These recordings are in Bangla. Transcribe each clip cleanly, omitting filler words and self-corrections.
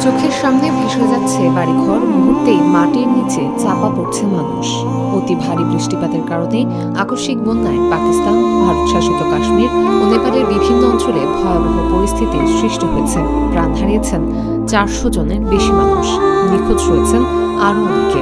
চোখের সামনে ভেসে যাচ্ছে বাড়িঘর, মুহূর্তেই মাটির নিচে চাপা পড়ছে মানুষ। অতি ভারী বৃষ্টিপাতের কারণে আকস্মিক বন্যায় পাকিস্তান, ভারত শাসিত কাশ্মীর ও নেপালের বিভিন্ন অঞ্চলে ভয়াবহ পরিস্থিতির সৃষ্টি হয়েছে। প্রাণ হারিয়েছেন 400 জনের বেশি মানুষ, নিখোঁজ রয়েছেন আরও অনেকে।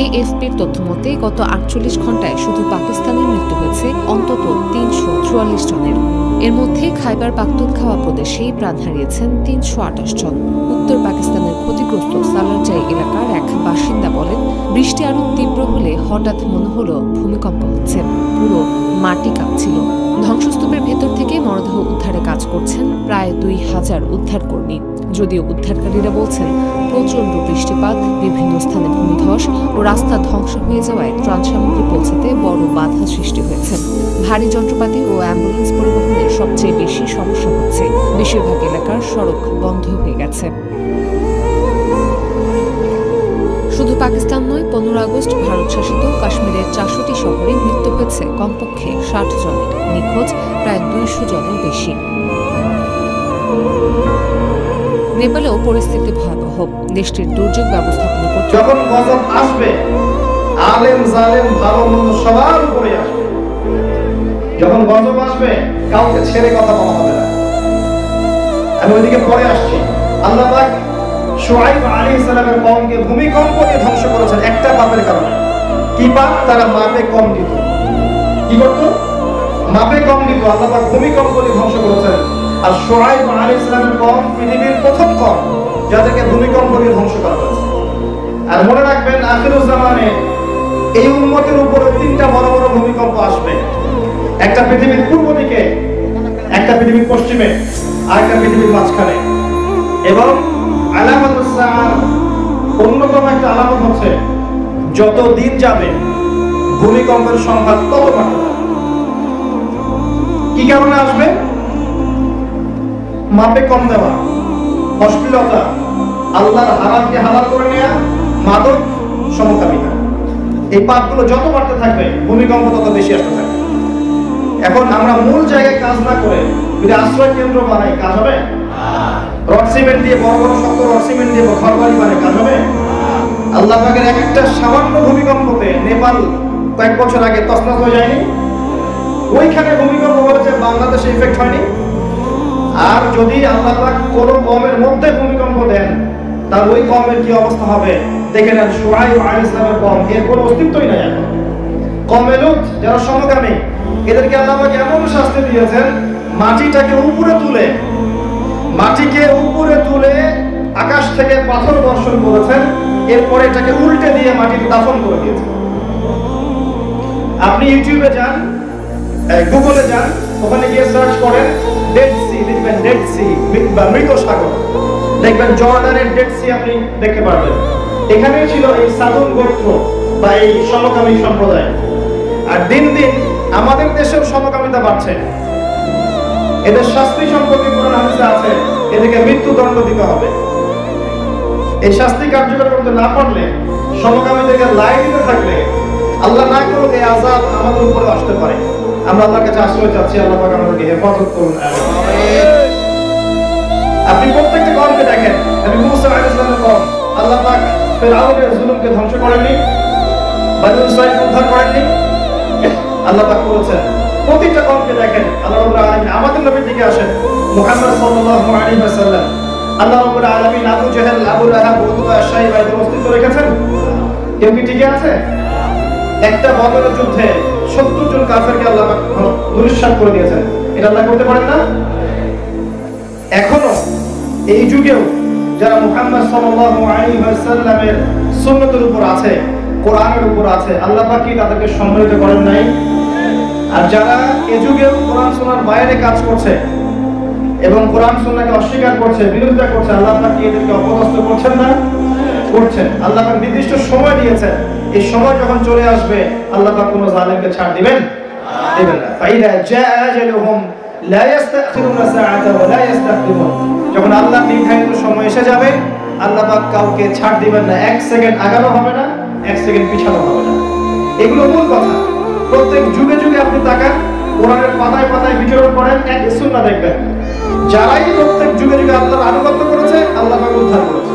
এএফপির তথ্যমতে গত 48 ঘণ্টায় শুধু পাকিস্তানের মৃত্যু হয়েছে অন্তত 344 জনের। এর মধ্যে খাইবার পাখতুনখাওয়া প্রদেশেই প্রাণ হারিয়েছেন 328 জন। উত্তর পাকিস্তানের ক্ষতিগ্রস্ত সালারজাই এলাকার এক বাসিন্দা বলেন, বৃষ্টি আরও তীব্র হলে হঠাৎ মনে হলো ভূমিকম্প হচ্ছে, পুরো মাটি কাঁপছিল। ধ্বংসস্তূপের ভেতর থেকে মরদেহ উদ্ধারে কাজ করছেন প্রায় 2000 উদ্ধারকর্মী। যদিও উদ্ধারকারীরা বলছেন, প্রচণ্ড বৃষ্টিপাত, বিভিন্ন স্থানে ভূমিধস ও রাস্তা ধ্বংস হয়ে যাওয়ায় ত্রাণ সামগ্রী পৌঁছাতে বড় বাধা সৃষ্টি হয়েছে। ভারী যন্ত্রপাতি ও অ্যাম্বুলেন্স পরিবহনের সবচেয়ে বেশি সমস্যা হচ্ছে। বেশিরভাগ এলাকার সড়ক বন্ধ হয়ে গেছে। শুধু পাকিস্তান নয়, 15 আগস্ট ভারত শাসিত কাশ্মীরের 4টি শহরে মৃত্যু হয়েছে কমপক্ষে 60 জনের, নিখোঁজ প্রায় 200 জনের বেশি। নেপালেও পরিস্থিতি ভয়াবহ। দেশটির দুর্যোগ ব্যবস্থাপনা করতে যখন গজব আসবে, আলেম জালেম ভালো মন্দ সবার উপরে আসবে। যখন গজব আসবে, কাউকে ছেড়ে কথা বলা হবে না। আমি ওইদিকে পরে আসছি। আল্লাহ পাক শুআইব আলাইহিস সালামের কওমকে ভূমিকম্প দিয়ে ধ্বংস করেছেন একটা পাপের কারণে। কি পাপ? তারা মাপে কম দিত। কি করত? মাপে কম দিত। আল্লাহ পাক ভূমিকম্প দিয়ে ধ্বংস করেছেন। আর শুআইব আলাইহিস সালামের কওম পৃথিবীর প্রথম কওম যাদেরকে ভূমিকম্প দিয়ে ধ্বংস করা হয়েছে। আর মনে রাখবেন, আখিরুজ জামানে এই উম্মতের উপরে 3টা বড় বড় ভূমিকম্প আসবে। একটা পৃথিবীর পূর্ব দিকে, একটা পৃথিবীর পশ্চিমে, আর একটা পৃথিবীর মাঝখানে। এবং আলামাতুস সাআ, অন্যতম একটা আলামত হচ্ছে, যত দিন যাবে ভূমিকম্পের সংখ্যা তত বাড়বে। কি কারণে আসবে? মাপে কম দেওয়া, অশ্লীলতা, আল্লাহর হারামকে হালাল করে নেওয়া, মাদক, সমকামিতা। এই পাপগুলো যত বাড়তে থাকবে ভূমিকম্প তত বেশি আসতে থাকবে। এখন আমরা মূল জায়গায় কাজ না করে যদি আশ্রয় কেন্দ্র বানাই, কাজ হবে? রড সিমেন্ট দিয়ে, বড় বড় শক্ত রড সিমেন্ট দিয়ে ঘর বাড়ি বানাই, কাজ হবে? আল্লাহ পাকের একটা সামান্য ভূমিকম্পতে নেপাল কয়েক বছর আগে তছনছ হয়ে যায়নি? ওইখানে ভূমিকম্প হয়েছে, বাংলাদেশে ইফেক্ট হয়নি? আর যদি আল্লাহ পাক কোন কওমের মধ্যে ভূমিকম্প দেন, তার ওই কওমের কি অবস্থা হবে দেখে নেন। শুআইব আলাইহিস সালামের কওম, এর কোনো অস্তিত্বই নাই এখন। কওমে লূত যারা সমকামী, এদেরকে আল্লাহ পাক এমন শাস্তি দিয়েছেন, মাটিটাকে উপরে তুলে আকাশ থেকে পাথর বর্ষণ করেছেন, এরপরে এটাকে উল্টে দিয়ে মাটিতে দাফন করে দিয়েছেন। আপনি ইউটিউবে যান, গুগলে যান, ওখানে গিয়ে সার্চ করেন ডেড সি, লিখবেন ডেড সি বা মৃত সাগর, দেখবেন জর্ডানের ডেড সি আপনি দেখতে পারবেন। এখানেই ছিল এই সাদুন গোত্র বা এই সমকামী সম্প্রদায়। আর দিন দিন আমাদের দেশেও সমকামিতা বাড়ছে। এদের শাস্তি সম্পর্কে কোরআন হাদিসে আছে, এদেরকে মৃত্যুদণ্ড দিতে হবে। এই শাস্তি কার্যকর করতে না পারলে, সমকামীদেরকে লাই দিতে থাকলে, আল্লাহ না করুক এই আযাব আমাদের উপরে আসতে পারে। আমরা আল্লাহর কাছে আশ্রয় চাচ্ছি, আল্লাহ পাক আমাদেরকে হেফাজত করুন। আপনি প্রত্যেকটা কওমকে দেখেন, নবী মুসা আলাইহিস সালামের কওম, আল্লাহ পাক ফিরআউনের জুলুমকে ধ্বংস করেননি, বনী ইসরাঈল উদ্ধার করেননি? আল্লাহ পাক করেছেন। প্রত্যেকটা কওমকে দেখেন, আল্লাহ রাব্বুল আলামিন আমাদের নবীর দিকে আসেন, মুহাম্মদ সাল্লাল্লাহু আলাইহি ওয়াসাল্লাম। আল্লাহ রাব্বুল আলামিন আবু জাহেল, আবু লাহাব, উতবা, শাইবা এদের অস্তিত্ব রেখেছেন? কেউ কি টিকে আছে? একটা বদরের যুদ্ধে 70 জন কাফেরকে আল্লাহ পাক ধূলিসাৎ করে দিয়েছেন। এটা আল্লাহ করতে পারেন না? এখনো এই যুগেও যারা মুহাম্মদ সাল্লাল্লাহু আলাইহি ওয়াসাল্লামের সুন্নতের উপর আছে, কোরআনের উপর আছে, আল্লাহ পাক কি তাদেরকে সম্মানিত করেন নাই? আর যারা এই যুগেও কোরআন সুন্নাহর বাইরে কাজ করছে এবং কোরআন সুন্নাহকে অস্বীকার করছে, বিরোধিতা করছে, আল্লাহ পাক কি এদেরকে অপদস্থ করছেন না? করছেন। আল্লাহ পাক নির্দিষ্ট সময় দিয়েছেন, এই সময় যখন চলে আসবে আল্লাহ পাক কোন জালেমকে ছাড় দিবেন না। ফাইদা জাআ আজালুহুম লা ইস্তাখিরুনা সাআতা ওয়া লা ইস্তাকদিমুন। যখন আল্লাহর নির্ধারিত সময় এসে যাবে, আল্লাহ পাক কাউকে ছাড় দিবেন না। 1 সেকেন্ড আগানো হবে না, 1 সেকেন্ড পিছানো হবে না। এগুলো মূল কথা। প্রত্যেক যুগে যুগে আপনি তাকান, কোরআনের পাতায় পাতায় বিচরণ করেন, একই সুন্নাহ দেখবেন। যারাই প্রত্যেক যুগে যুগে আল্লাহর আনুগত্য করেছে আল্লাহ পাক উদ্ধার করেছে,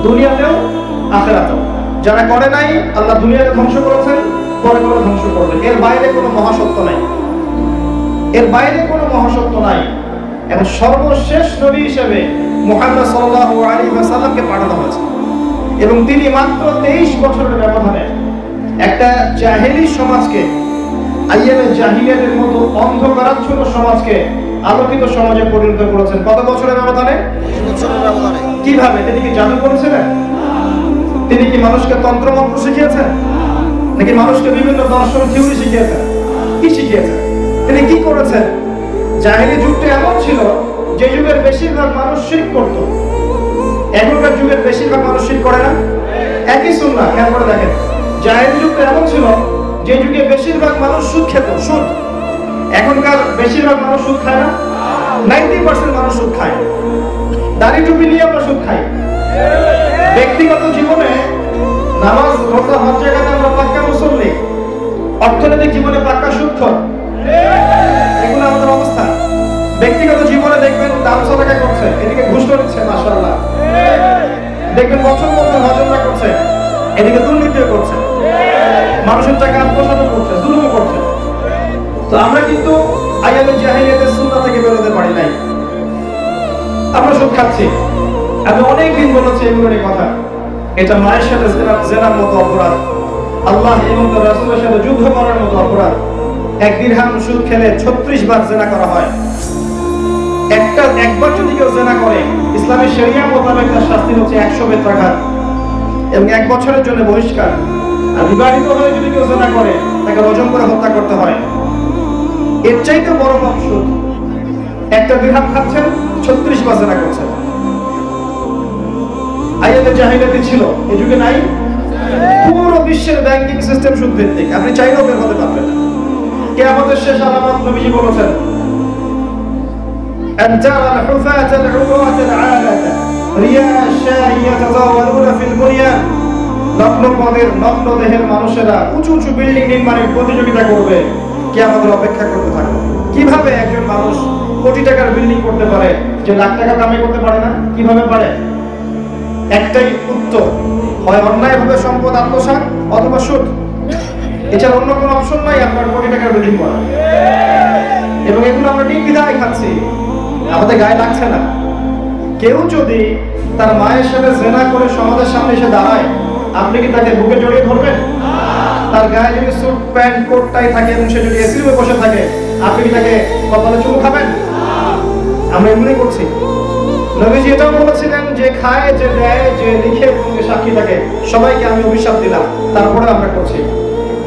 দুনিয়াতেও আখিরাতেও। যারা করে নাই আল্লাহ দুনিয়াতে ধ্বংস করেছেন, পরে করে ধ্বংস করবেন। এর বাইরে কোনো মহাসত্য নাই, এর বাইরে কোনো মহাসত্য নাই। এবং সর্বশেষ নবী হিসেবে মুহাম্মদ সাল্লাল্লাহু আলাইহি ওয়াসাল্লামকে পাঠানো হয়েছে এবং তিনি মাত্র 23 বছরের ব্যবধানে একটা জাহেলি সমাজকে, আইয়ামে জাহিলিয়াতের মতো অন্ধকারাচ্ছন্ন সমাজকে আলোকিত সমাজে পরিণত করেছেন। কত বছরের ব্যবধানে? কিভাবে? তিনি কি জাদু করেছিলেন? তিনি কি মানুষকে তন্ত্রমন্ত্র শিখিয়েছেন, নাকি মানুষকে বিভিন্ন দর্শন থিওরি শিখিয়েছেন? কি শিখিয়েছেন? তিনি কি করেছেন? জাহেলি যুগটা এমন ছিল যে যুগের বেশিরভাগ মানুষ শিরক করত। এখনকার যুগের বেশিরভাগ মানুষ শিরক করে না, একই সুন্নাহ। খেয়াল করে দেখেন, জাহেলি যুগটা এমন ছিল যে যুগে বেশিরভাগ মানুষ সুদ খেত, সুদ। এখনকার বেশিরভাগ মানুষ সুদ খায় না, 90% মানুষ সুদ খায়। দাড়ি টুপি নিয়ে আমরা সুদ খাই। ব্যক্তিগত জীবনে নামাজ রোজা হজ জাকাতে আমরা পাক্কা মুসল্লি, অর্থনৈতিক জীবনে পাক্কা সুদখোর। এগুলো আমাদের অবস্থা। ব্যক্তিগত জীবনে দেখবেন দান সদকা করছে, এদিকে ঘুষ নিচ্ছে, মাশাআল্লাহ। দেখবেন বছর বছর হজমরা করছে, এদিকে দুর্নীতিও করছে, মানুষের টাকা আত্মসাৎ করছে, জুলুমও করছে। তো আমরা কিন্তু আইয়ামে জাহিলিয়াতের সুন্নাহ থেকে বেরোতে পারি নাই, আমরা সুদ খাচ্ছি। আমি অনেক দিন বলেছি এগুলোর কথা। এটা মায়ের সাথে জেনার মতো অপরাধ, আল্লাহ এবং তার রাসূলের সাথে যুদ্ধ করার মতো অপরাধ। এক দিরহাম সুদ খেলে 36 বার জেনা করা হয়। একবার যদি কেউ জেনা করে, ইসলামী শরিয়া মোতাবেক তার শাস্তি হচ্ছে 100 বেত্রাঘাত এবং 1 বছরের জন্য বহিষ্কার। আর বিবাহিত হয়ে যদি কেউ জেনা করে, তাকে রজম করে হত্যা করতে হয়। এর চাইতে বড় পাপ সুদ। একটা দিরহাম খাচ্ছেন, 36 বার জেনা করছেন। আইয়ামে জাহিলিয়াতে ছিল, এই যুগে নাই। পুরো বিশ্বের ব্যাংকিং সিস্টেম সুদ ভিত্তিক, আপনি চাইলেও বের হতে পারবেন না। কিয়ামতের শেষ আলামত নবীজি বলেছেন, أن ترى الحفاة العراة العالة رياء الشاء يتطاولون في البنيان। নগ্ন পদের নগ্ন দেহের মানুষেরা উঁচু উঁচু বিল্ডিং নির্মাণের প্রতিযোগিতা করবে, কিয়ামতের অপেক্ষা করতে থাকবে। কিভাবে একজন মানুষ কোটি টাকার বিল্ডিং করতে পারে যে লাখ টাকা কামাই করতে পারে না? কিভাবে পারে? একটাই উত্তর, হয় অন্যায়ভাবে সম্পদ আত্মসাৎ অথবা সুদ। এছাড়া অন্য কোনো অপশন নাই আপনার কোটি টাকার বিল্ডিং করা। এবং এগুলো আমরা নির্দ্বিধায় খাচ্ছি, আমাদের গায়ে লাগছে না। কেউ যদি তার মায়ের সাথে জেনা করে সমাজের সামনে এসে দাঁড়ায়, আপনি কি তাকে বুকে জড়িয়ে ধরবেন? তার গায়ে যদি স্যুট প্যান্ট কোট টাই থাকে এবং সে যদি এসি রুমে বসে থাকে, আপনি কি তাকে কপালে চুমু খাবেন? আমরা এমনি করছি। নবীজি এটাও বলেছিলেন যে খায়, যে দেয়, যে লিখে এবং যে সাক্ষী থাকে, সবাইকে আমি অভিশাপ দিলাম, তারপরে আমরা করছি।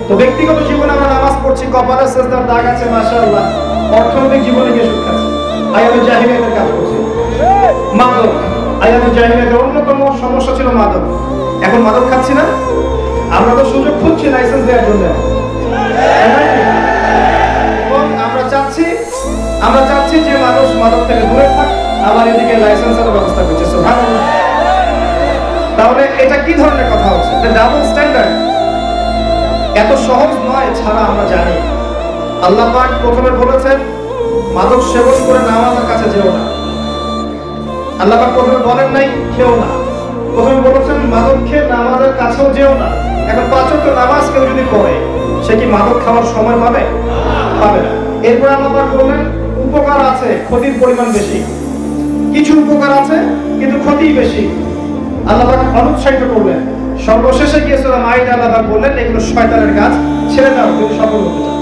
তো ব্যক্তিগত জীবনে আমরা নামাজ পড়ছি, কপালে সিজদার দাগ আছে, মাশাআল্লাহ। অর্থনৈতিক জীবনে গিয়ে সুদ খাচ্ছি, আইয়ামে জাহিলিয়াতের কাজ করছি। মাদক, আইয়ামে জাহিলিয়াতের অন্যতম সমস্যা ছিল মাদক। এখন মাদক খাচ্ছি না, আমরা তো সুযোগ খুঁজছি লাইসেন্স দেওয়ার জন্য। এবং আমরা চাচ্ছি যে মানুষ মাদক থেকে দূরে থাক, আবার এদিকে লাইসেন্সের ব্যবস্থা করছে। সুবহানাল্লাহ। তাহলে এটা কি ধরনের কথা হচ্ছে? Double standard. এত সহজ নয় ছাড়া আমরা জানি। আল্লাহ পাক প্রথমে বলেছেন মাদক সেবন করে নামাজের কাছে যেও না। আল্লাহ পাক প্রথমে বলেন নাই খেও না, প্রথমে বলেছেন মাদক খেয়ে নামাজের কাছেও যেও না। এখন 5 ওয়াক্ত নামাজ কেউ যদি পড়ে, সে কি মাদক খাওয়ার সময় পাবে? পাবে না। এরপর আল্লাহ পাক বললেন উপকার আছে, ক্ষতির পরিমাণ বেশি। কিছু উপকার আছে কিন্তু ক্ষতি বেশি। আল্লাহ পাক অনুৎসাহিত করলেন। সর্বশেষে গিয়ে সূরা মাইদা আল্লাহ পাক বললেন এগুলো শয়তানের কাজ, ছেড়ে দাও যদি সফল হতে চাও।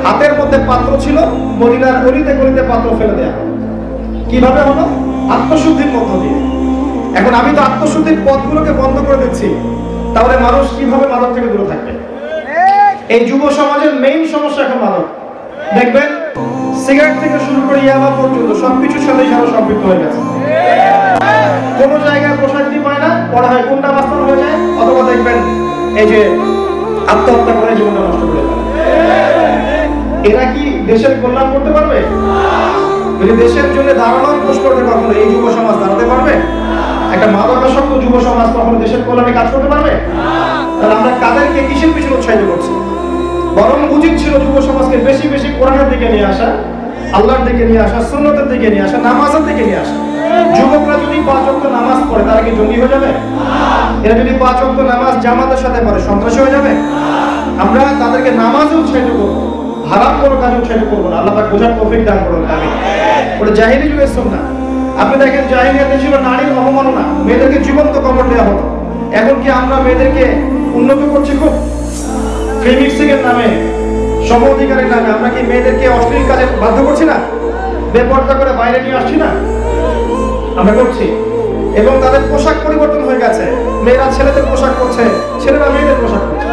হাতের মধ্যে পাত্র ছিল, মদিনার গলিতে গলিতে পাত্র ফেলে দেয়া। কিভাবে হলো? আত্মশুদ্ধির মধ্য দিয়ে। এখন আমি তো আত্মশুদ্ধির পথগুলোকে বন্ধ করে দিচ্ছি, তাহলে মানুষ কিভাবে মাদক থেকে দূরে থাকবে? এই যুব সমাজের মেইন সমস্যা এখন মাদক। দেখবেন সিগারেট থেকে শুরু করে ইয়াবা পর্যন্ত সবকিছুর সাথে সারা সম্পৃক্ত হয়ে গেছে। কোনো জায়গায় প্রশান্তি পায় না, পড়া হয় কোনটা বাস্তব হয়ে যায়, অথবা দেখবেন এই যে আত্মহত্যা করে জীবনটা নষ্ট করে ফেলে। এরা কি দেশের কল্যাণ করতে পারবে? যদি দেশের জন্য দাঁড়ানোর পোষ করতে, কখনো এই যুব সমাজ দাঁড়াতে পারবে? একটা মাদকাসক্ত যুব সমাজ কখনো দেশের কল্যাণে কাজ করতে পারবে? তাহলে আমরা কাদেরকে কিসের পিছনে উৎসাহিত করছি? বরং উচিত ছিল যুব সমাজকে বেশি বেশি কোরআনের দিকে নিয়ে আসা, আল্লাহর দিকে নিয়ে আসা, সুন্নতের দিকে নিয়ে আসা, নামাজের দিকে নিয়ে আসা। যুবকরা যদি 5 ওয়াক্ত নামাজ পড়ে তারা কি জঙ্গি হয়ে যাবে? এরা যদি 5 ওয়াক্ত নামাজ জামাতের সাথে পড়ে সন্ত্রাসী হয়ে যাবে? আমরা তাদেরকে নামাজে উৎসাহিত করবো, হারাম কোনো কাজে উৎসাহিত করবো না। আল্লাহ পাক বোঝার তৌফিক দান করুন, আমিন। ওটা জাহিলি যুগের সুন্নাহ। আপনি দেখেন জাহিলিয়াতে ছিল নারীর অবমাননা, মেয়েদেরকে জীবন্ত কবর দেওয়া হতো। এখন কি আমরা মেয়েদেরকে উন্নত করছি খুব? ফ্রি মিক্সিং এর নামে, সম অধিকারের নামে আমরা কি মেয়েদেরকে অশ্লীল কাজে বাধ্য করছি না? বেপর্দা করে বাইরে নিয়ে আসছি না? আমরা করছি। এবং তাদের পোশাক পরিবর্তন হয়ে গেছে, মেয়েরা ছেলেদের পোশাক করছে, ছেলেরা মেয়েদের পোশাক করছে।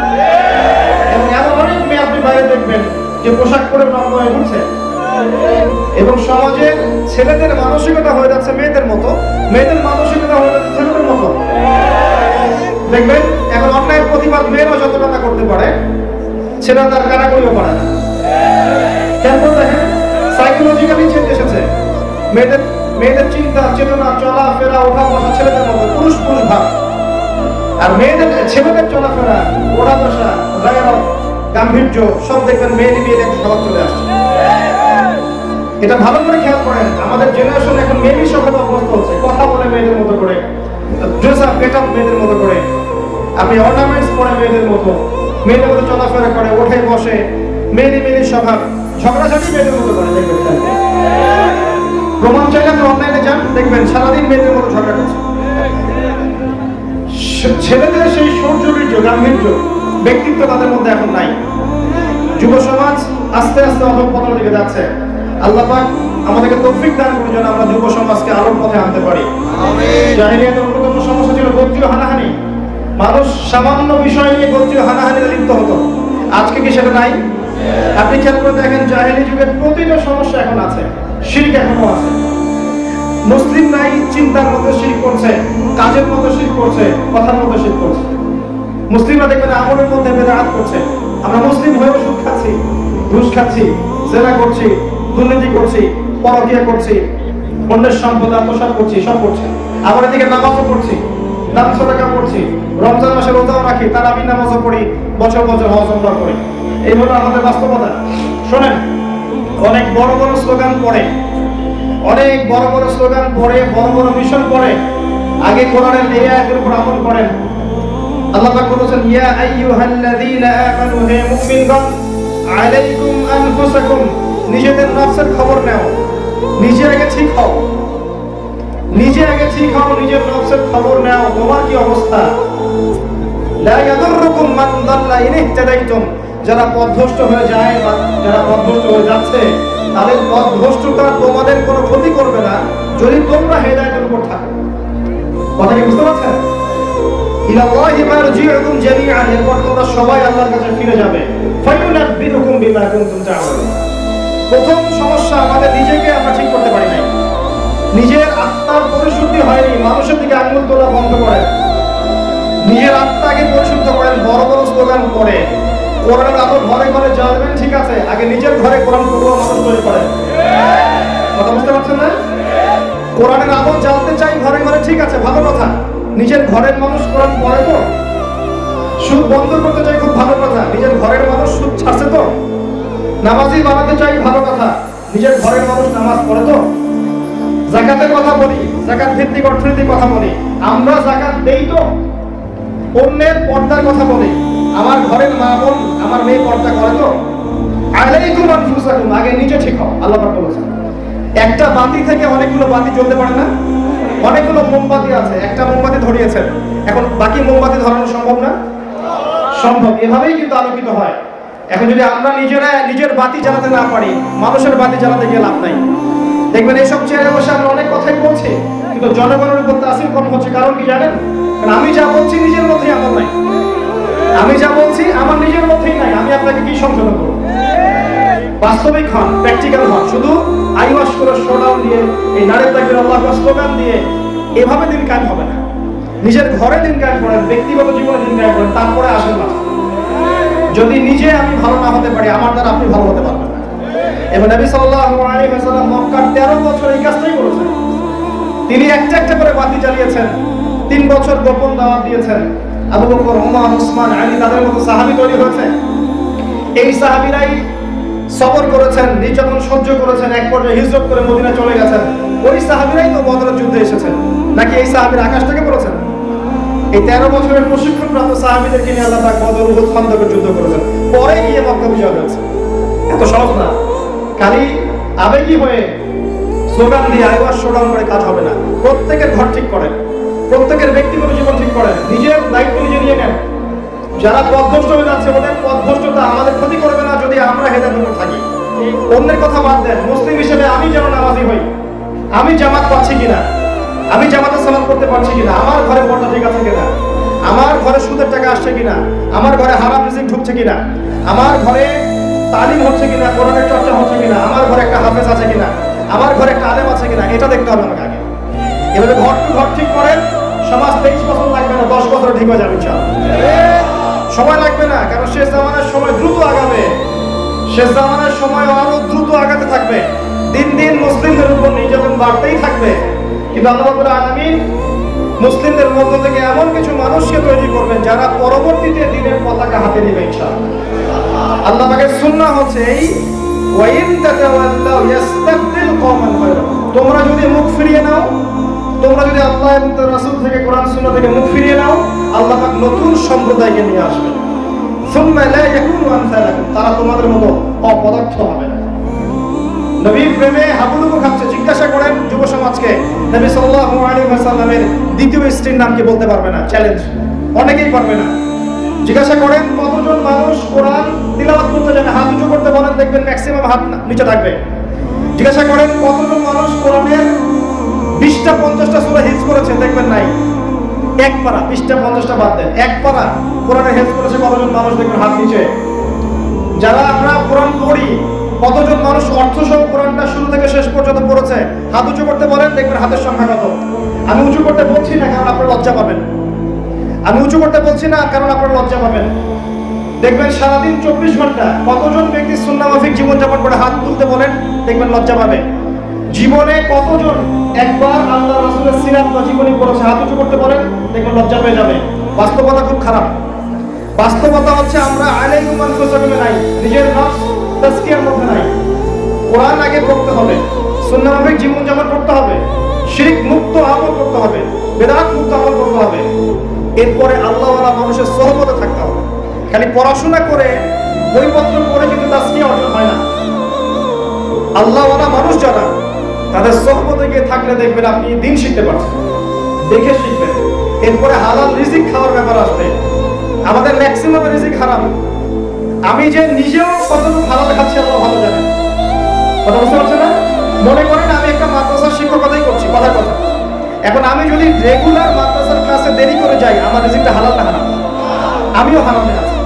এবং এমন অনেক মেয়ে আপনি বাইরে দেখবেন যে পোশাক পরে নগ্ন হয়ে ঘুরছে। এবং সমাজে ছেলেদের মানসিকতা হয়ে যাচ্ছে মেয়েদের মতো, মেয়েদের মানসিকতা হয়ে যাচ্ছে ছেলেদের মতো। দেখবেন এখন অন্যায়ের প্রতিবাদ মেয়েরা যতটা না করতে পারে, ছেলেরা তার কারাকরিও পারে না। কেন দেখেন সাইকোলজিক্যালি চেঞ্জ এসেছে। মেয়েদের চিন্তা চেতনা চলাফেরা ওঠা বসা ছেলেদের মতো, পুরুষ পুরুষ ভাব। আর ছেলেদের চলাফেরা ওঠা বসা গাম্ভীর্য সব দেখবেন মেয়েদের বিয়ে একটা স্বভাব চলে আসছে। এটা ভালো করে খেয়াল করেন, আমাদের জেনারেশন এখন মেয়েদের স্বভাব অভ্যস্ত হচ্ছে। কথা বলে মেয়েদের মতো করে, ড্রেস আপ গেট আপ মেয়েদের মতো করে, আপনি অর্নামেন্টস পরে মেয়েদের মতো চলাফেরা করে, ওঠে বসে মেয়েদের স্বভাব, ঝগড়াঝাটি মেয়েদের মতো করে। দেখবেন প্রমাণ চাইলে আপনি অনলাইনে যান, দেখবেন সারাদিন মেয়েদের মতো ঝগড়া করছে। ছেলেদের সেই সৌন্দর্য গাম্ভীর্য ব্যক্তিত্ব তাদের মধ্যে এখন নাই। যুব সমাজ আস্তে আস্তে অধঃপতনের দিকে যাচ্ছে। আল্লাহ পাক আমাদেরকে তৌফিক দান করুন যেন আমরা যুব সমাজকে আলোর পথে আনতে পারি। জাহিলিয়াতের অন্যতম সমস্যা ছিল গোত্রীয় হানাহানি। মানুষ সামান্য বিষয় নিয়ে গোত্রীয় হানাহানিতে লিপ্ত হতো। আজকে কি সেটা নাই? আপনি খেয়াল করে দেখেন জাহিলি যুগের প্রতিটা সমস্যা এখন আছে, শিরক এখনো আছে। মুসলিমরাই চিন্তার মধ্যে শিরক করছে, কাজের মধ্যে শিরক করছে, কথার মধ্যে শিরক করছে। মুসলিমরা দেখবেন আমলের মধ্যে বেদাত করছে। আমরা মুসলিম হয়েও সুদ খাচ্ছি, ঘুষ খাচ্ছি, জেনা করছি, দুর্নীতি করছি, পরকীয়া করছি, অন্যের সম্পদ আত্মসাৎ করছি, সব করছি। আবার এদিকে নামাজও পড়ছি, দান সদকা করছি, রমজান মাসে রোজাও রাখি, তারাবি নামাজও পড়ি, বছর বছর হজ উমরা করি। এই হলো আমাদের বাস্তবতা। শোনেন, অনেক বড় বড় স্লোগান পড়ে, অনেক বড় বড় স্লোগান পড়ে, বড় বড় মিশন পড়ে, আগে কোরআনের এই আয়াতের উপর আমল করেন। আল্লাহ পাক বলেছেন, ইয়া আইয়ুহাল্লাযীনা আমানু, হে মুমিনগণ, আলাইকুম আনফুসাকুম, নিজেদের নফসের খবর নাও, নিজে আগে ঠিক হও, নিজে আগে ঠিক হও, নিজের নফসের খবর নাও, তোমার কি অবস্থা। লা ইয়াদুররুকুম মান দাল্লা ইন ইহতাদাইতুম, যারা পথভ্রষ্ট হয়ে যায় বা যারা পথভ্রষ্ট হয়ে যাচ্ছে, তাদের পথভ্রষ্টতা তোমাদের কোনো ক্ষতি করবে না যদি তোমরা হেদায়েতের উপর থাকো। কথা কি বুঝতে পারছেন? ইলাল্লাহি মারজিউকুম জামিআন, এরপর তোমরা সবাই আল্লাহর কাছে ফিরে যাবে। ফায়ুনাব্বিউকুম বিমা কুনতুম তা'মালুন। প্রথম সমস্যা আমাদের নিজেকে আমরা ঠিক করতে পারি নাই, নিজের আত্মার পরিশুদ্ধি হয়নি। মানুষের দিকে আঙুল তোলা বন্ধ করেন, নিজের আত্মাকে পরিশুদ্ধ করেন। বড় বড় স্লোগান পড়ে, কোরআনের আলো ঘরে ঘরে জ্বালবেন, ঠিক আছে, আগে নিজের ঘরে কোরআন পড়ুয়া মানুষ তৈরি করেন। কথা বুঝতে পারছেন না? কোরআনের আলো জ্বালতে চাই ঘরে ঘরে, ঠিক আছে, ভালো কথা। নিজের ঘরের মানুষ কোরআন পড়ে তো? সুদ বন্ধ করতে চাই, খুব ভালো কথা। নিজের ঘরের মানুষ সুদ ছাড়ছে তো? নামাজি বানাতে চাই, ভালো কথা। নিজের ঘরের মানুষ নামাজ পড়ে তো? যাকাতের কথা বলি, যাকাত ভিত্তিক অর্থনীতির কথা বলি, আমরা যাকাত দেই তো? অন্যের পর্দার কথা বলি, আমার ঘরের মা বোন আমার মেয়ে পর্দা করে তো? আলাইকুম আনফুসাকুম, আগে নিজে ঠিক হও। আল্লাহ পাক বলেছেন, একটা বাতি থেকে অনেকগুলো বাতি জ্বলতে পারে না? অনেকগুলো মোমবাতি আছে, একটা মোমবাতি ধরিয়েছেন, এখন বাকি মোমবাতি ধরানো সম্ভব না? সম্ভব। এভাবেই কিন্তু আলোকিত হয়। এখন যদি আমরা নিজেরা নিজের বাতি জ্বালাতে না পারি, মানুষের বাতি জ্বালাতে গিয়ে লাভ নাই। দেখবেন এইসব চেয়ারে বসে আমরা অনেক কথাই বলছি, কিন্তু জনগণের উপর তাসির কম হচ্ছে। কারণ কি জানেন? কারণ আমি যা বলছি নিজের মধ্যেই আমল নাই, আমি যা বলছি আমার নিজের মধ্যেই নাই। আমি আপনাকে কি সংশোধন করব? বাস্তবিক হন, প্র্যাকটিক্যাল হন। শুধু আইওয়াশ করে শোডাউন দিয়ে, এই নারে তাকবীর আল্লাহু আকবার স্লোগান দিয়ে এভাবে দিন কায়েম হবে না। নিজের ঘরে দিন কায়েম করেন, ব্যক্তিগত জীবনে দিন কায়েম করেন, তারপরে আসেন না। যদি নিজে আমি ভালো না হতে পারি, আমার দ্বারা আপনি ভালো হতে পারবেন না। এবং নবী সাল্লাল্লাহু আলাইহি ওয়াসাল্লাম মক্কার 13 বছর এই কাজটাই করেছেন। তিনি একটা একটা করে বাতি জ্বালিয়েছেন, 3 বছর গোপন দাওয়াত দিয়েছেন। আবু বকর, ওমর, ওসমান, আলী, তাদের মতো সাহাবী তৈরি হয়েছে। এই সাহাবীরাই সবর করেছেন, নির্যাতন সহ্য করেছেন, এক পর্যায়ে হিজরত করে মদিনা চলে গেছেন। ওই সাহাবীরাই তো বদরের যুদ্ধে এসেছেন, নাকি এই সাহাবীর আকাশ থেকে পড়েছেন? এই 13 বছরের প্রশিক্ষণপ্রাপ্ত সাহাবীদেরকে নিয়ে আল্লাহ পাক বদর, উহুদ, খন্দকের যুদ্ধ করেছেন। পরে গিয়ে মক্কা বিজয় হয়েছে। এত সহজ না। খালি আবেগী হয়ে স্লোগান দিয়ে আইওয়াজ শোডাউন করে কাজ হবে না। প্রত্যেকের ঘর ঠিক করেন, প্রত্যেকের ব্যক্তিগত জীবন ঠিক করেন, নিজের দায়িত্ব নিজে নিয়ে নেন। যারা পথভ্রষ্ট হয়ে যাচ্ছে ওদের পথভ্রষ্টতা আমাদের ক্ষতি করবে না যদি আমরা হেদায়েতের উপর থাকি। অন্যের কথা বাদ দেন, মুসলিম হিসেবে আমি যেন নামাজি হই, আমি জামাত পাচ্ছি কিনা, আমি জামাতে সালাত করতে পারছি কিনা, আমার ঘরে পর্দা ঠিক আছে কিনা, আমার ঘরে সুদের টাকা আসছে কিনা, আমার ঘরে হারাম রিজিক ঢুকছে কিনা, আমার ঘরে তালিম হচ্ছে কিনা, কোরআনের চর্চা হচ্ছে কিনা, আমার ঘরে একটা হাফেজ আছে কিনা, আমার ঘরে একটা আলেম আছে কিনা, এটা দেখতে হবে আমাকে আগে। এভাবে ঘর টু ঘর ঠিক করেন, সমাজ 23 বছর লাগবে না, 10 বছর ঠিক হয়ে যাবে ইনশাআল্লাহ। সময় লাগবে না, কারণ শেষ জামানার সময় দ্রুত আগাবে, শেষ জামানার সময় আরো দ্রুত আগাতে থাকবে। দিন দিন মুসলিমদের উপর নির্যাতন বাড়তেই থাকবে, কিন্তু আল্লাহ রাব্বুল আলামিন মুসলিমদের মধ্য থেকে এমন কিছু মানুষকে তৈরি করবেন যারা পরবর্তীতে দ্বীনের পতাকা হাতে নেবে ইনশাআল্লাহ। আল্লাহ পাকের সুন্নাহ হচ্ছে এই ওয়াইন তাতাওয়াল্লাউ ইস্তাবদিল কওমান গায়রাকুম। তোমরা যদি মুখ ফিরিয়ে নাও, তোমরা যদি আল্লাহ এবং তার রাসূল থেকে, কোরআন সুন্নাহ থেকে মুখ ফিরিয়ে নাও, আল্লাহ পাক নতুন সম্প্রদায়কে নিয়ে আসবেন। সুম্মা লা ইয়াকুনু আমসালাকুম, তারা তোমাদের মতো অপদার্থ হবে না। নবীর প্রেমে হাবুডুবু খাচ্ছে। জিজ্ঞাসা করেন যুব সমাজকে, নবী সাল্লাল্লাহু আলাইহি ওয়াসাল্লামের দ্বিতীয় স্ত্রীর নাম কি বলতে পারবে না? চ্যালেঞ্জ, অনেকেই পারবে না। জিজ্ঞাসা করেন কতজন মানুষ কোরআন তিলাওয়াত করতে জানে, হাত উঁচু করতে বলেন, দেখবেন ম্যাক্সিমাম হাত নিচে থাকবে। জিজ্ঞাসা করেন কতজন মানুষ কোরআনের 20টা 50টা সূরা হিফজ করেছে, দেখবেন নাই। এক পারা, 20টা 50টা বাদ দেন, এক পারা কোরআনের হিফজ করেছে কতজন মানুষ, দেখবেন হাত নিচে। যারা আমরা কোরআন পড়ি, কতজন মানুষ অর্থ সহ কোরআনটা শুরু থেকে শেষ পর্যন্ত পড়েছে, হাত উঁচু করতে বলেন, দেখবেন হাতের সংখ্যা কত। আমি উঁচু করতে বলছি না কারণ আপনারা লজ্জা পাবেন, আমি উঁচু করতে বলছি না কারণ আপনারা লজ্জা পাবেন। দেখবেন সারাদিন 24 ঘন্টা কতজন ব্যক্তি সুন্নাহ মাফিক জীবনযাপন করে, হাত তুলতে বলেন, দেখবেন লজ্জা পাবে। জীবনে কতজন একবার আল্লাহ রাসূলের সিরাত বা জীবনী পড়েছে, হাত উঁচু করতে বলেন, দেখবেন লজ্জা পেয়ে যাবে। বাস্তবতা খুব খারাপ। বাস্তবতা হচ্ছে আমরা আলাইকুম আনফুসাকুম নাই, নিজের নফস তাজকিয়ার মধ্যে নাই। কোরআন আগে পড়তে হবে, সুন্নাহ মাফিক জীবনযাপন করতে হবে, শিরক মুক্ত আমল করতে হবে, বিদআত মুক্ত আমল করতে হবে। এরপরে আল্লাহওয়ালা মানুষের সোহবতে থাকতে হবে। খালি পড়াশোনা করে, বইপত্র পড়ে কিন্তু তাজকিয়া অর্জন হয় না। আল্লাহওয়ালা মানুষ যারা, তাদের সোহবতে গিয়ে থাকলে দেখবেন আপনি দিন শিখতে পারছেন, দেখে শিখবেন। এরপরে হালাল রিজিক খাওয়ার ব্যাপার আসবে। আমাদের ম্যাক্সিমাম রিজিক হারাম। আমি যে নিজেও কতটুকু হালাল খাচ্ছি আল্লাহ ভালো জানেন। কথা বুঝতে পারছেন না? মনে করেন আমি একটা মাদ্রাসার শিক্ষকতাই করছি, কথার কথা। এখন আমি যদি রেগুলার মাদ্রাসার ক্লাসে দেরি করে যাই, আমার রিজিকটা হালাল না হারাম? আমিও হারামে আছি,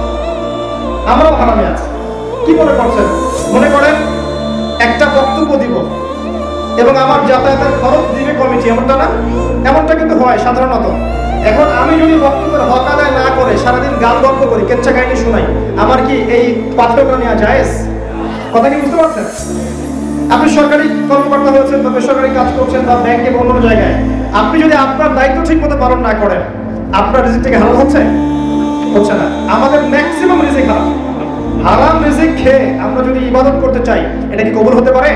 আমরাও হারামে আছি। কি মনে করছেন? মনে করেন একটা বক্তব্য দিব এবং আমার যাতায়াতের খরচ দিবে কমিটি, এমনটা না? এমনটা কিন্তু হয় সাধারণত। এখন আমি যদি বক্তব্যের হক আদায় না করে সারাদিন গাল গল্প করি, কেচ্ছা কাহিনী শোনাই, আমার কি এই পাঠ্যক্রম নেওয়া জায়েজ? কথা কি বুঝতে পারছেন? আপনি সরকারি কর্মকর্তা হয়েছেন বা বেসরকারি কাজ করছেন বা ব্যাংকে বা অন্য জায়গায়, আপনি যদি আপনার দায়িত্ব ঠিক মতো পালন না করেন, আপনার রিজিক থেকে হালাল হচ্ছে? হচ্ছে না। আমাদের ম্যাক্সিমাম রিজিক হারাম। হারাম রিজিক খেয়ে আমরা যদি ইবাদত করতে চাই, এটা কি কবুল হতে পারে?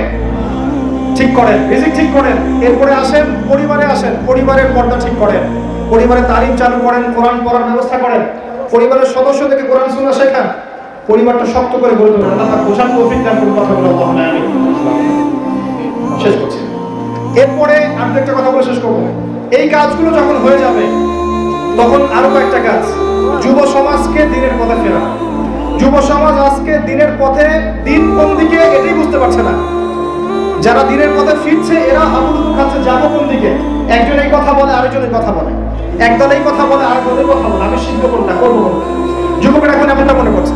ঠিক করেন, রিজিক ঠিক করেন। এরপরে আসেন পরিবারে, আসেন পরিবারের পর্দা ঠিক করেন, পরিবারে তালিম চালু করেন, কোরআন পড়ার ব্যবস্থা করেন, পরিবারের সদস্যদেরকে কোরআন সুন্নাহ শেখান, পরিবারটা শক্ত করে গড়ে তোলেন। আল্লাহ পাক বোঝার তৌফিক দান করুন। কথাগুলো আল্লাহুম্মা আমিন। শেষ করছি। এরপরে আমি একটা কথা বলে শেষ করব। এই কাজগুলো যখন হয়ে যাবে, তখন আরো কয়েকটা কাজ। যুব সমাজকে দ্বীনের পথে ফেরানো। যুব সমাজ আজকে দ্বীনের পথে, দ্বীন কোন দিকে এটাই বুঝতে পারছে না। যারা দ্বীনের পথে ফিরছে এরা হাবুডুবু খাচ্ছে, যাবো কোন দিকে। একজন এই কথা বলে, আরেকজন এই কথা বলে, একদল এই কথা বলে, আরেকদল এই কথা বলে। আমি শিখবো কোনটা, করবো কোনটা? যুবকেরা এখন এমনটা মনে করছে।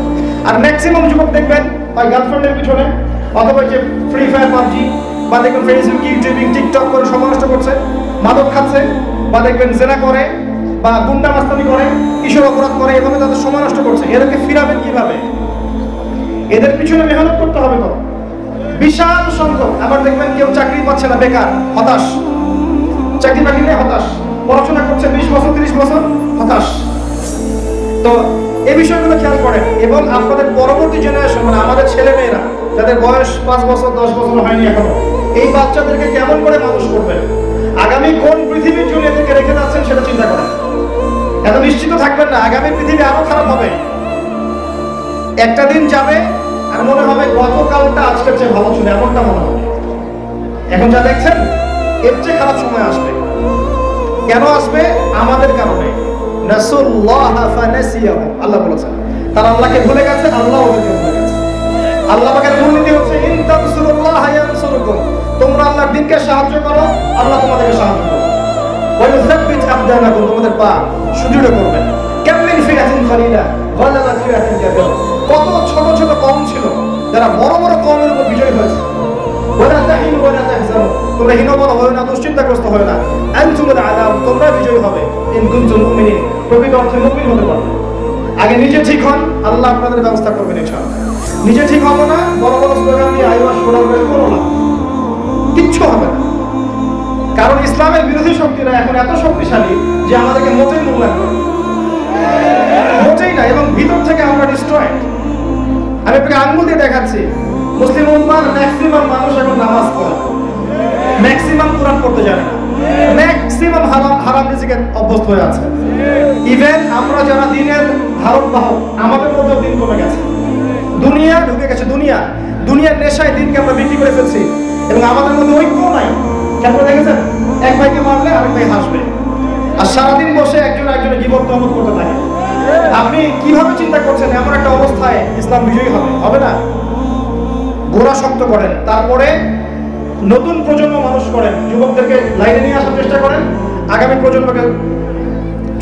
আর ম্যাক্সিমাম যুবক দেখবেন ওই গার্লফ্রেন্ডের পিছনে, অথবা যে ফ্রি ফায়ার, পাবজি, বা দেখবেন ফেসবুক, ইউটিউবিং, টিকটক করে সময় নষ্ট করছে, মাদক খাচ্ছে, বা দেখবেন জেনা করে, বা গুন্ডা মাস্তানি করে, কিশোর অপরাধ করে, এভাবে তাদের সময় নষ্ট করছে। এদেরকে ফিরাবেন কিভাবে? এদের পিছনে মেহনত করতে হবে তো, বিশাল সংখ্যক। আবার দেখবেন কেউ চাকরি পাচ্ছে না, বেকার, হতাশ, চাকরি বাকরি নেই, হতাশ, পড়াশোনা করছে 20 বছর 30 বছর, হতাশ। তো এই বিষয়গুলো খেয়াল করেন এবং আপনাদের পরবর্তী জেনারেশন, মানে আমাদের ছেলে মেয়েরা যাদের বয়স 5 বছর 10 বছর হয়নি এখনো, এই বাচ্চাদেরকে কেমন করে মানুষ করবেন, আগামী কোন পৃথিবীর জন্য এদেরকে রেখে যাচ্ছেন সেটা চিন্তা করেন। এত নিশ্চিত থাকবেন না, আগামী পৃথিবী আরো খারাপ হবে। একটা দিন যাবে আর মনে হবে গতকালটা আজকের চেয়ে ভালো ছিল, এমনটা মনে হবে। এখন যা দেখছেন এর চেয়ে খারাপ সময় আসবে। কেন আসবে? আমাদের কারণে। নাসুল্লাহ ফানাসিয়াহুম, আল্লাহ বলেছেন তারা আল্লাহকে ভুলে গেছে, আল্লাহ ওদেরকে ভুলে গেছে। আল্লাহ পাকের মূলনীতি হচ্ছে ইন তানসুরুল্লাহ ইয়ানসুরুকুম, তোমরা আল্লাহর দ্বীনকে সাহায্য করো, আল্লাহ তোমাদেরকে সাহায্য করবে। ওয়া ইউসাব্বিত আকদামাকুম, তোমাদের পা সুদৃঢ় করবেন। কাম মিন ফিআতিন কালিলা গালাবাত ফিআতিন কাসীরা, কত ছোট ছোট কওম ছিল যারা বড় বড় কওমের উপর বিজয়ী হয়েছে। ওয়ালা তাহিনু ওয়ালা তাহজানু, তোমরা হীনমন হয় না, দুশ্চিন্তাগ্রস্ত হয় না। আনতুমুল আলাম, তোমরা বিজয়ী হবে। ইন কুনতুম মুমিনিন, প্রকৃত অর্থে মুমিন হতে পারবে। আগে নিজে ঠিক হন, আল্লাহ আপনাদের ব্যবস্থা করবেন ইনশাআল্লাহ। নিজে ঠিক হবো না, বড় বড় স্লোগান দিয়ে আইওয়াস প্রোগ্রাম করে করো না, কিচ্ছু হবে না। কারণ ইসলামের বিরোধী শক্তিরা এখন এত শক্তিশালী যে আমাদেরকে মোটেই মূল্যায়ন করে, মোটেই না, এবং ভিতর থেকে আমরা ডিস্ট্রয়েড। আমি আপনাকে আঙ্গুল দিয়ে দেখাচ্ছি, মুসলিম উম্মার ম্যাক্সিমাম মানুষ এখন নামাজ পড়ে, ম্যাক্সিমাম কোরআন পড়তে জানে না, ম্যাক্সিমাম হারাম রিজিকে অভ্যস্ত হয়ে আছে। ইভেন আমরা যারা দিনের ধারক বাহক, আমাদের মধ্যেও দিন কমে গেছে, দুনিয়া ঢুকে গেছে। দুনিয়ার নেশায় দিনকে আমরা বিক্রি করে ফেলছি, এবং আমাদের মধ্যে ঐক্য নাই। কেন দেখেছেন, এক ভাইকে মারলে আরেক ভাই হাসবে, আর সারাদিন বসে একজন একজনের গীবত তহমত করতে থাকে। আপনি কিভাবে চিন্তা করছেন এমন একটা অবস্থায় ইসলাম বিজয়ী হবে? হবে না। গোড়া শক্ত করেন, তারপরে নতুন প্রজন্ম মানুষ করেন, যুবকদেরকে লাইনে নিয়ে আসার চেষ্টা করেন, আগামী প্রজন্মকে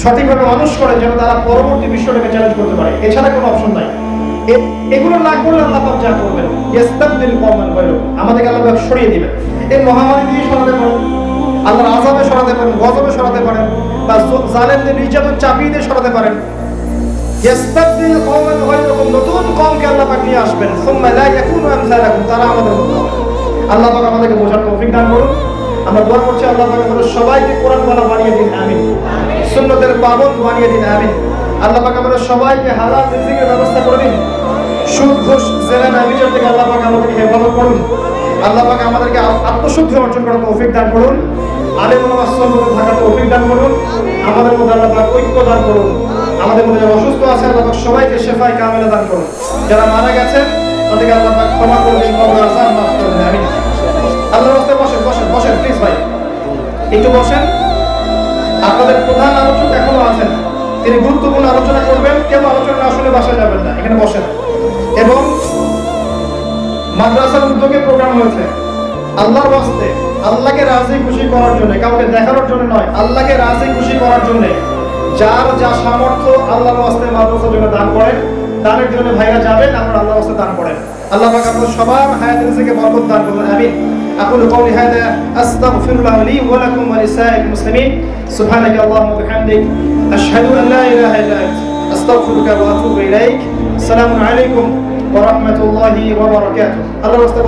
সঠিকভাবে মানুষ করেন যেন তারা পরবর্তী বিশ্বটাকে চ্যালেঞ্জ করতে পারে। এছাড়া কোনো অপশন নাই। এগুলো না করলে আল্লাহ পাক যা করবেন, ইস্তাবদিল কওমান গায়রাকুম, আমাদেরকে আল্লাহ পাক সরিয়ে দিবেন। এই মহামারী দিয়ে সরাতে পারেন, আল্লাহর আযাবে সরাতে পারেন, গজবে সরাতে পারেন, বা জালেমদের নির্যাতন চাপিয়ে দিয়ে সরাতে পারেন। ইস্তাবদিল কওমান গায়রাকুম, নতুন কওমকে আল্লাহ পাক নিয়ে আসবেন। সুম্মা লা ইয়াকুনু আমসালাকুম, তারা আমাদের মতো হবে। আল্লাহ পাক আমাদেরকে বোঝার তৌফিক দান করুন। আমরা দোয়া করছি আল্লাহ পাক আমাদের সবাইকে কোরআনওয়ালা বানিয়ে দিন, আমিন। সুন্নতের পাবন্দ বানিয়ে দিন, আমিন। আল্লাহ পাক আমাদের সবাইকে হালাল রিজিকের ব্যবস্থা করে দিন। সুদ ঘুষ জেনা ব্যভিচার থেকে আল্লাহ পাক আমাদেরকে হেফাজত করুন। আল্লাহ পাক আমাদেরকে আত্মশুদ্ধি অর্জন করার তৌফিক দান করুন। আলেম ওলামা সুন্নতে থাকার তৌফিক দান করুন। আমাদের মধ্যে আল্লাহ পাক ঐক্য দান করুন। আমাদের মধ্যে যারা অসুস্থ আছে আল্লাহ পাক সবাইকে শিফায়ে কামিলা দান করুন। যারা মারা গেছেন তাদেরকে আল্লাহ পাক ক্ষমা করে দিন, কবর আযাব মাফ করে দিন, আমিন। আল্লাহর রাস্তায় বসেন প্লিজ ভাই, একটু বসেন। আপনাদের প্রধান আলোচক এখনো আছেন, তিনি গুরুত্বপূর্ণ আলোচনা করবেন। কেউ আলোচনা না শুনে বাসায় যাবেন না, এখানে বসেন। এবং মাদ্রাসার উদ্যোগে প্রোগ্রাম হয়েছে আল্লাহর ওয়াস্তে, আল্লাহকে রাজি খুশি করার জন্য, কাউকে দেখানোর জন্য নয়, আল্লাহকে রাজি খুশি করার জন্য। যার যা সামর্থ্য আল্লাহর ওয়াস্তে মাদ্রাসার জন্য দান করেন, দানের জন্য ভাইরা যাবেন, আমরা আল্লাহর ওয়াস্তে দান করেন। আল্লাহ পাক আপনাদের সবার হায়াতের রিজিকে বরকত দান করুন, আমিন। أقول قولي هذا أستغفر الله لي ولكم ولسائر المسلمين. سبحانك اللهم وبحمدك أشهد أن لا إله إلا أنت أستغفرك وأتوب إليك. السلام عليكم ورحمة الله وبركاته. الله يستر.